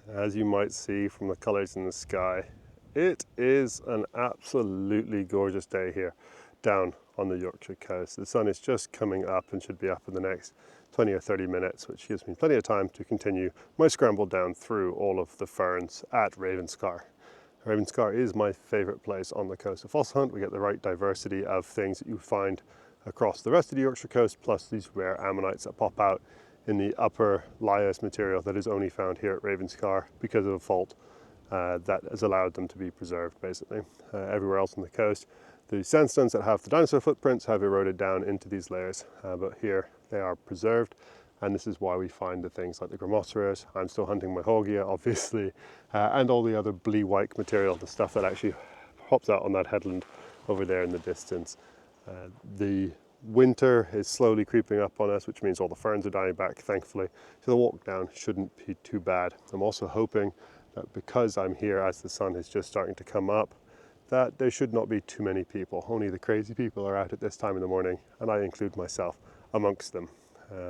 As you might see from the colours in the sky, it is an absolutely gorgeous day here down on the Yorkshire coast. The sun is just coming up and should be up in the next 20 or 30 minutes, which gives me plenty of time to continue my scramble down through all of the ferns at Ravenscar. Ravenscar is my favourite place on the coast to fossil hunt. We get the right diversity of things that you find across the rest of the Yorkshire coast, plus these rare ammonites that pop out in the upper lias material that is only found here at Ravenscar because of a fault that has allowed them to be preserved basically. Everywhere else on the coast, the sandstones that have the dinosaur footprints have eroded down into these layers, but here they are preserved, and this is why we find the things like the grammoceras. I'm still hunting my Haugia, obviously, and all the other blee-white material, the stuff that actually pops out on that headland over there in the distance. The winter is slowly creeping up on us, which means all the ferns are dying back, thankfully, so the walk down shouldn't be too bad. I'm also hoping that because I'm here as the sun is just starting to come up, that there should not be too many people. Only the crazy people are out at this time in the morning, and I include myself amongst them.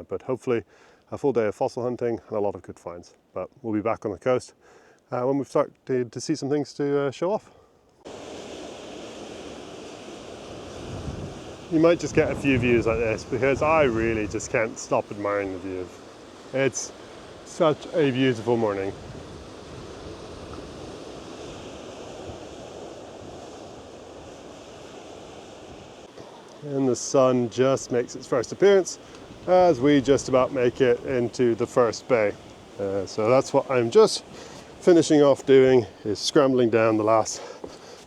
But hopefully a full day of fossil hunting and a lot of good finds. But we'll be back on the coast when we've started to see some things to show off. You might just get a few views like this because I really just can't stop admiring the view. It's such a beautiful morning. And the sun just makes its first appearance as we just about make it into the first bay. So that's what I'm just finishing off doing, is scrambling down the last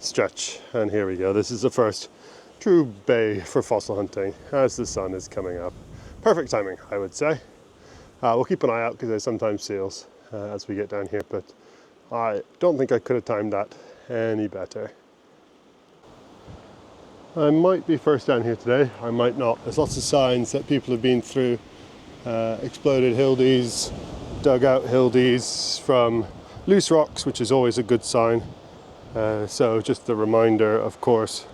stretch. And here we go. This is the first true bay for fossil hunting as the sun is coming up. Perfect timing, I would say. We'll keep an eye out because there's sometimes seals as we get down here, but I don't think I could have timed that any better. I might be first down here today, I might not. There's lots of signs that people have been through exploded hildies, dug out hildies from loose rocks, which is always a good sign. So just a reminder, of course,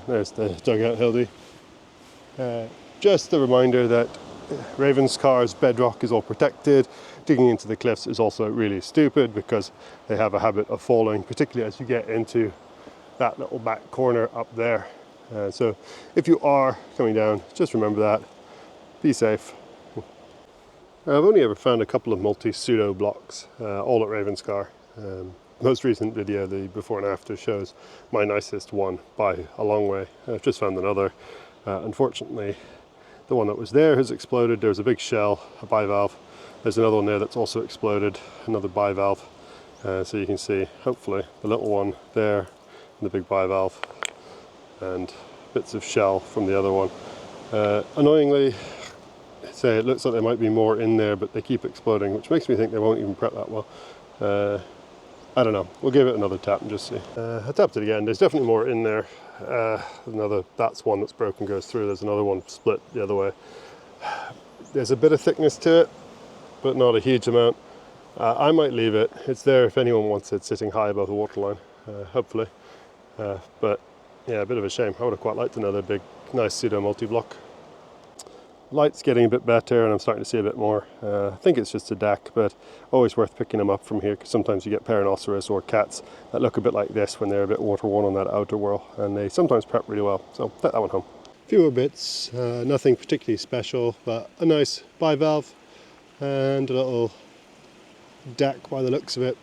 there's the dugout hildy. Just a reminder that Ravenscar's bedrock is all protected. Digging into the cliffs is also really stupid because they have a habit of falling, particularly as you get into that little back corner up there. So if you are coming down, just remember that. Be safe. I've only ever found a couple of multi-pseudo blocks, all at Ravenscar. Most recent video, the before and after, shows my nicest one by a long way. I've just found another. Unfortunately, the one that was there has exploded. There's a big shell, a bivalve. There's another one there that's also exploded, another bivalve. So you can see, hopefully, the little one there and the big bivalve, and bits of shell from the other one. Annoyingly, say it looks like there might be more in there, but they keep exploding, which makes me think they won't even prep that well. I don't know, we'll give it another tap and just see. I tapped it again, there's definitely more in there. That's one that's broken, goes through. There's another one split the other way. There's a bit of thickness to it, but not a huge amount. I might leave it. It's there if anyone wants it, sitting high above the waterline, hopefully. But yeah, a bit of a shame. I would have quite liked another big, nice pseudo multi-block. Light's getting a bit better and I'm starting to see a bit more. I think it's just a DAC, but always worth picking them up from here because sometimes you get Perinoceras or cats that look a bit like this when they're a bit water-worn on that outer whirl, and they sometimes prep really well. So take that one home. A few more bits, nothing particularly special, but a nice bivalve and a little DAC by the looks of it.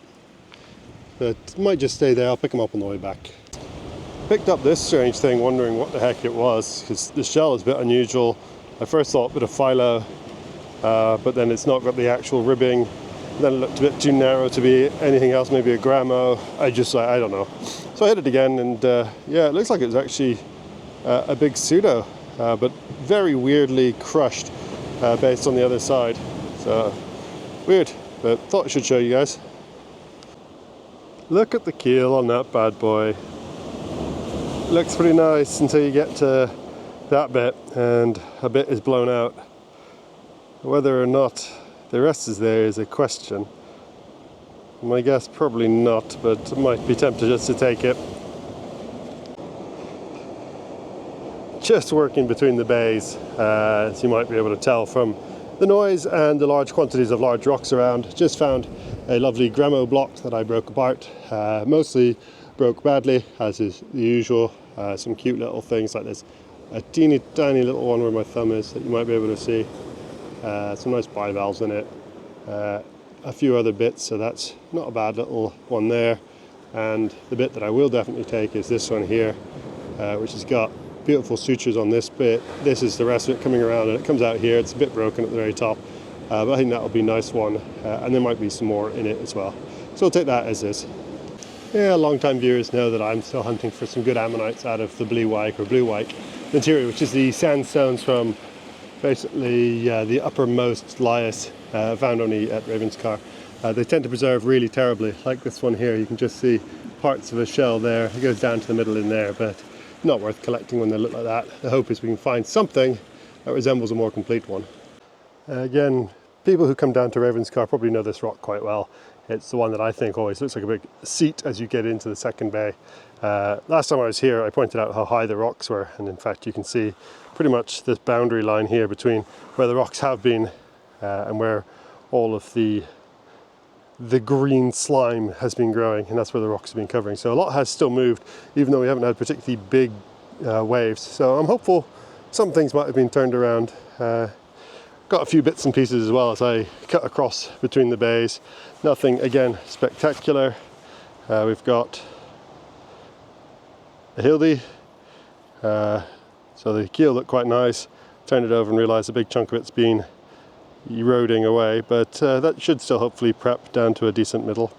But might just stay there, I'll pick them up on the way back. Picked up this strange thing, wondering what the heck it was, because the shell is a bit unusual. I first thought a bit of philo, but then it's not got the actual ribbing. Then it looked a bit too narrow to be anything else, maybe a grammo. I don't know. So I hit it again, and yeah, it looks like it's actually a big pseudo, but very weirdly crushed based on the other side. So weird, but thought I should show you guys. Look at the keel on that bad boy. Looks pretty nice until you get to that bit and a bit is blown out. Whether or not the rest is there is a question. My guess probably not, but I might be tempted just to take it. Just working between the bays, as you might be able to tell from the noise and the large quantities of large rocks around. Just found a lovely gramo block that I broke apart. Mostly broke badly, as is the usual. Some cute little things like this. A teeny tiny little one where my thumb is that you might be able to see. Some nice bivalves in it. A few other bits, so that's not a bad little one there. And the bit that I will definitely take is this one here, which has got beautiful sutures on this bit. This is the rest of it coming around, and it comes out here. It's a bit broken at the very top, but I think that'll be a nice one, and there might be some more in it as well. So I'll take that as is. Yeah, long-time viewers know that I'm still hunting for some good ammonites out of the blue white material, which is the sandstones from basically the uppermost lias found only at Ravenscar. They tend to preserve really terribly, like this one here. You can just see parts of a shell there. It goes down to the middle in there, but not worth collecting when they look like that. The hope is we can find something that resembles a more complete one. Again, people who come down to Ravenscar probably know this rock quite well. It's the one that I think always looks like a big seat as you get into the second bay. Last time I was here, I pointed out how high the rocks were, and in fact you can see pretty much this boundary line here between where the rocks have been and where all of the green slime has been growing, and that's where the rocks have been covering. So a lot has still moved, even though we haven't had particularly big waves. So I'm hopeful some things might have been turned around. Got a few bits and pieces as well as I cut across between the bays. Nothing, again, spectacular. We've got a hildy. So the keel looked quite nice. Turned it over and realised a big chunk of it's been eroding away, but that should still hopefully prep down to a decent middle.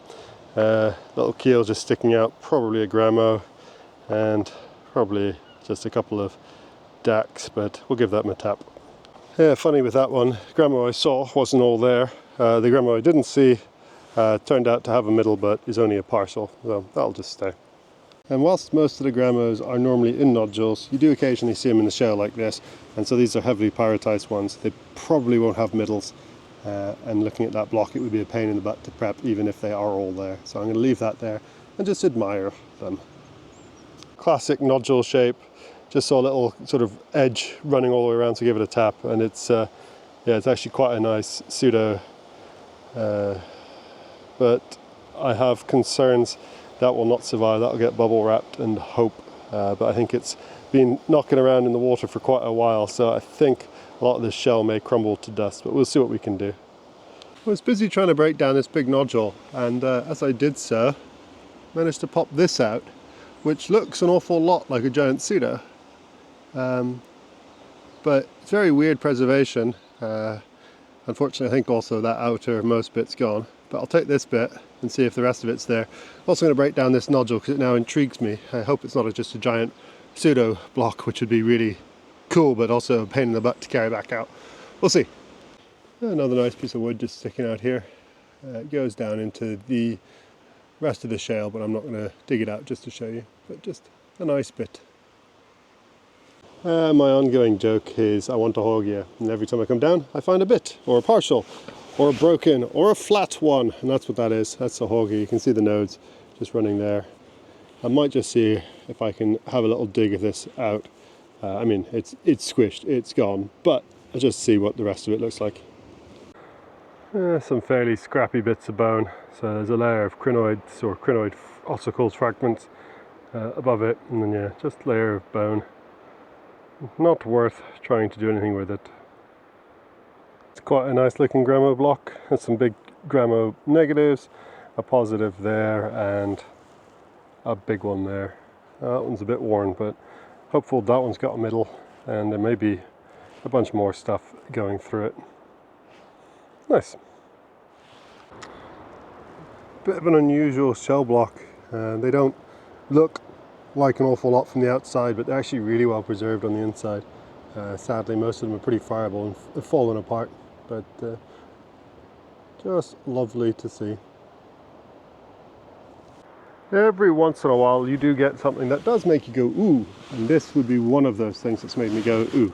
Little keel just sticking out, probably a gramo, and probably just a couple of dacks, but we'll give that a tap. Yeah, funny with that one, gramo I saw wasn't all there. The gramo I didn't see turned out to have a middle, but is only a partial, so that'll just stay. And whilst most of the gramos are normally in nodules, you do occasionally see them in the shell like this, and so these are heavily pyritized ones. They probably won't have middles, and looking at that block it would be a pain in the butt to prep even if they are all there. So I'm going to leave that there and just admire them. Classic nodule shape, just saw a little sort of edge running all the way around, so give it a tap, and it's yeah, it's actually quite a nice pseudo, but I have concerns that will not survive. That'll get bubble wrapped and hope, but I think it's been knocking around in the water for quite a while, so I think a lot of this shell may crumble to dust, but we'll see what we can do. I was busy trying to break down this big nodule, and as I did so, managed to pop this out, which looks an awful lot like a giant pseudo, but it's very weird preservation. Unfortunately, I think also that outermost bit's gone, but I'll take this bit and see if the rest of it's there. I'm also going to break down this nodule because it now intrigues me. I hope it's not just a giant pseudo block, which would be really cool, but also a pain in the butt to carry back out. We'll see. Another nice piece of wood just sticking out here. It goes down into the rest of the shale, but I'm not going to dig it out just to show you, but just a nice bit. My ongoing joke is I want a Horgia, and every time I come down I find a bit, or a partial, or a broken, or a flat one, and that's what that is. That's a Horgia. You can see the nodes just running there. I might just see if I can have a little dig of this out. I mean, it's squished, it's gone, but I'll just see what the rest of it looks like. Some fairly scrappy bits of bone. So there's a layer of crinoids or crinoid ossicles fragments above it, and then yeah, just a layer of bone. Not worth trying to do anything with it. It's quite a nice looking gramo block. There's some big gramo negatives, a positive there, and a big one there. That one's a bit worn, but hopeful that one's got a middle, and there may be a bunch more stuff going through it. Nice. Bit of an unusual shell block. They don't look like an awful lot from the outside, but they're actually really well preserved on the inside. Sadly, most of them are pretty friable and have fallen apart, but just lovely to see. Every once in a while you do get something that does make you go ooh, and this would be one of those things that's made me go ooh.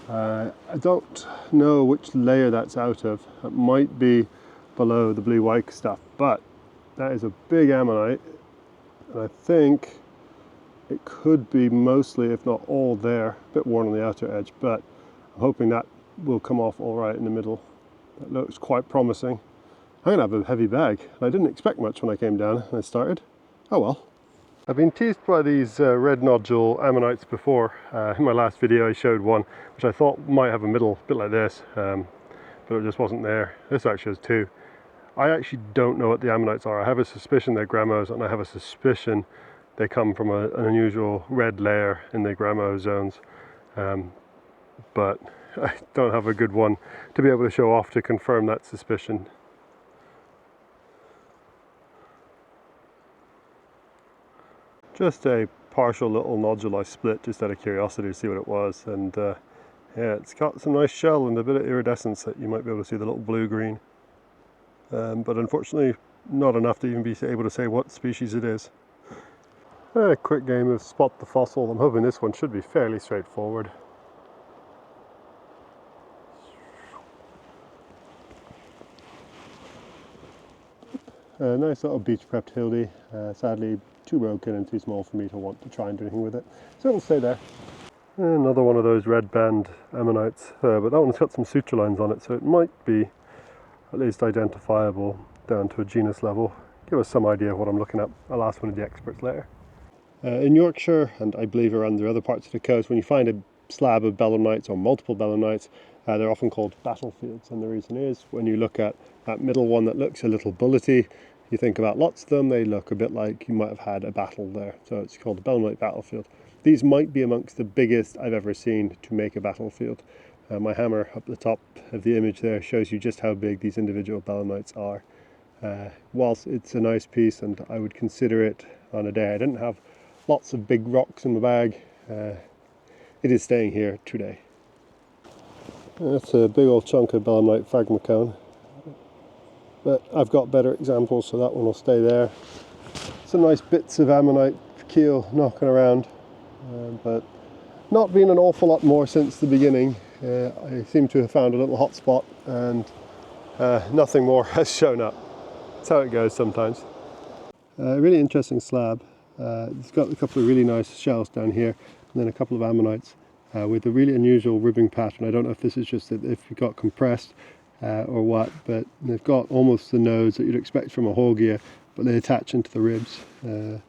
I don't know which layer that's out of. It might be below the blue white stuff, but that is a big ammonite, and I think it could be mostly, if not all, there. A bit worn on the outer edge, but I'm hoping that will come off all right in the middle. That looks quite promising. I'm gonna have a heavy bag. I didn't expect much when I came down and I started. Oh well. I've been teased by these red nodule ammonites before. In my last video I showed one which I thought might have a middle, bit like this, but it just wasn't there. This actually has two. I actually don't know what the ammonites are. I have a suspicion they're grammos, and I have a suspicion they come from an unusual red layer in the grammo zones. But I don't have a good one to be able to show off to confirm that suspicion. Just a partial little nodule I split just out of curiosity to see what it was, and yeah, it's got some nice shell and a bit of iridescence that you might be able to see the little blue-green. But unfortunately not enough to even be able to say what species it is. A quick game of spot the fossil. I'm hoping this one should be fairly straightforward. A nice little beach prepped hildy, sadly too broken and too small for me to want to try and do anything with it, so it'll stay there. Another one of those red band ammonites, but that one's got some suture lines on it, so it might be at least identifiable down to a genus level. Give us some idea of what I'm looking at. I'll ask one of the experts later. In Yorkshire, and I believe around the other parts of the coast, when you find a slab of belemnites or multiple belemnites, they're often called battlefields, and the reason is when you look at that middle one that looks a little bullety, you think about lots of them, they look a bit like you might have had a battle there, so it's called a belemnite battlefield. These might be amongst the biggest I've ever seen to make a battlefield. My hammer up the top of the image there shows you just how big these individual belemnites are. Whilst it's a nice piece and I would consider it on a day I didn't have lots of big rocks in my bag, it is staying here today. That's a big old chunk of belemnite phragmocone, but I've got better examples, so that one will stay there. Some nice bits of ammonite keel knocking around, but not been an awful lot more since the beginning. I seem to have found a little hot spot and nothing more has shown up. That's how it goes sometimes. Really interesting slab. It's got a couple of really nice shells down here and then a couple of ammonites with a really unusual ribbing pattern. I don't know if this is just that if it got compressed or what, but they've got almost the nodes that you'd expect from a Haugia, but they attach into the ribs. So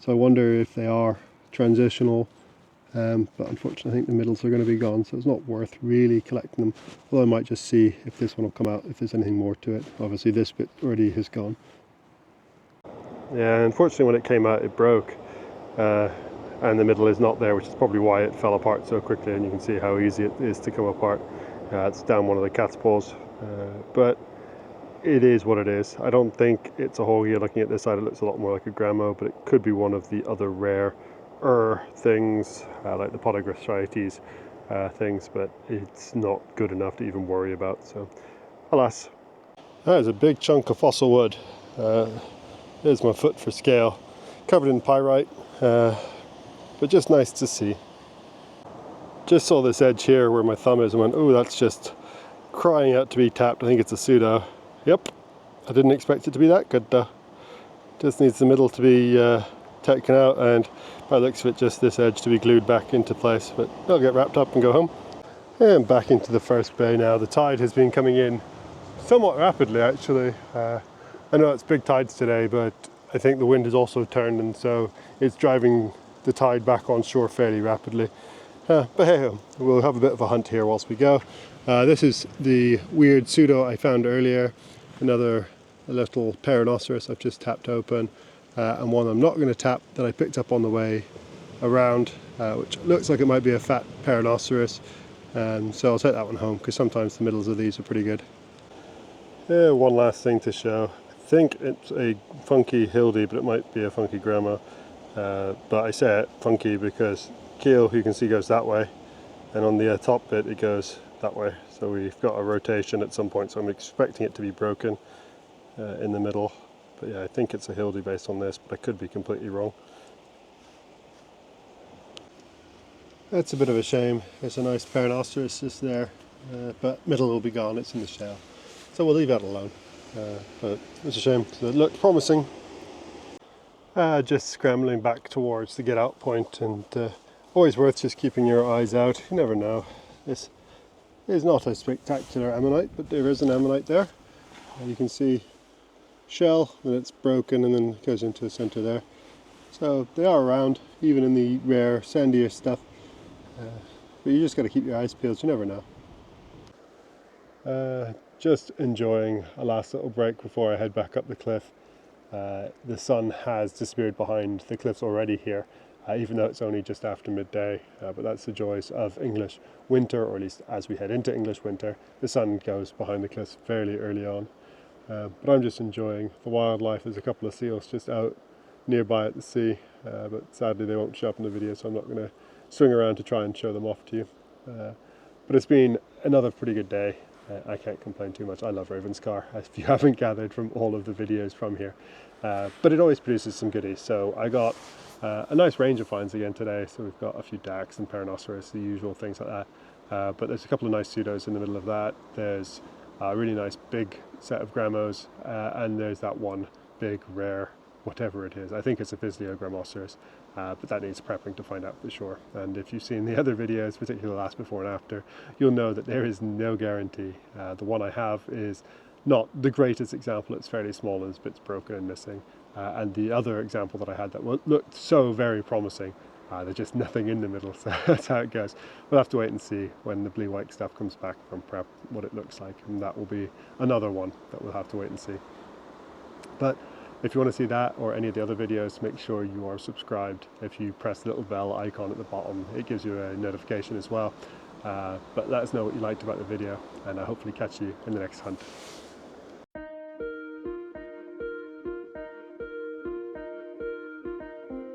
I wonder if they are transitional. But unfortunately I think the middles are going to be gone, so it's not worth really collecting them, although I might just see if this one will come out, if there's anything more to it. Obviously this bit already has gone. Yeah, unfortunately when it came out it broke, and the middle is not there, which is probably why it fell apart so quickly, and you can see how easy it is to come apart. It's down one of the cat's paws, but it is what it is. I don't think it's a Haugia. Looking at this side it looks a lot more like a grammo, but it could be one of the other rare things like the Podographites things, but it's not good enough to even worry about, so alas. That is a big chunk of fossil wood. There's my foot for scale, covered in pyrite, but just nice to see. Just saw this edge here where my thumb is and went, oh, that's just crying out to be tapped. I think it's a pseudo. Yep, I didn't expect it to be that good though. Just needs the middle to be taken out, and by the looks of it just this edge to be glued back into place, but they'll get wrapped up and go home. And back into the first bay now. The tide has been coming in somewhat rapidly actually. I know it's big tides today, but I think the wind has also turned, and so it's driving the tide back on shore fairly rapidly. But hey, we'll have a bit of a hunt here whilst we go. This is the weird pseudo I found earlier, another little Perinoceras I've just tapped open. And one I'm not going to tap that I picked up on the way around, which looks like it might be a fat Perinoceras, so I'll take that one home because sometimes the middles of these are pretty good. One last thing to show. I think it's a funky hildy, but it might be a funky grammo, but I say it funky because keel you can see goes that way, and on the top bit it goes that way, so we've got a rotation at some point, so I'm expecting it to be broken in the middle. But yeah, I think it's a hildy based on this, but I could be completely wrong. That's a bit of a shame. There's a nice Perinoceras just there, but middle will be gone, it's in the shell. So we'll leave that alone. But it's a shame, so it looked promising. Just scrambling back towards the get out point, and always worth just keeping your eyes out. You never know. This is not a spectacular ammonite, but there is an ammonite there. You can see shell, and it's broken and then goes into the centre there. So they are around, even in the rare sandier stuff. But you just got to keep your eyes peeled, you never know. Just enjoying a last little break before I head back up the cliff. The sun has disappeared behind the cliffs already here, even though it's only just after midday. But that's the joys of English winter, or at least as we head into English winter. The sun goes behind the cliffs fairly early on. But I'm just enjoying the wildlife. There's a couple of seals just out nearby at the sea, but sadly they won't show up in the video, so I'm not going to swing around to try and show them off to you. But it's been another pretty good day. I can't complain too much. I love Ravenscar, if you haven't gathered from all of the videos from here. But it always produces some goodies. So I got a nice range of finds again today. So we've got a few dax and perinoceras, the usual things like that. But there's a couple of nice pseudos in the middle of that. There's a really nice big set of grammos, and there's that one big rare whatever it is. I think it's a Physiogrammoceros, but that needs prepping to find out for sure. And if you've seen the other videos, particularly the last before and after, you'll know that there is no guarantee. The one I have is not the greatest example. It's fairly small and its bits broken and missing. And the other example that I had that looked so very promising, there's just nothing in the middle, so that's how it goes. We'll have to wait and see when the blue white stuff comes back from prep what it looks like, and that will be another one that we'll have to wait and see. But if you want to see that or any of the other videos, make sure you are subscribed. If you press the little bell icon at the bottom, it gives you a notification as well. But let us know what you liked about the video, and I'll hopefully catch you in the next hunt.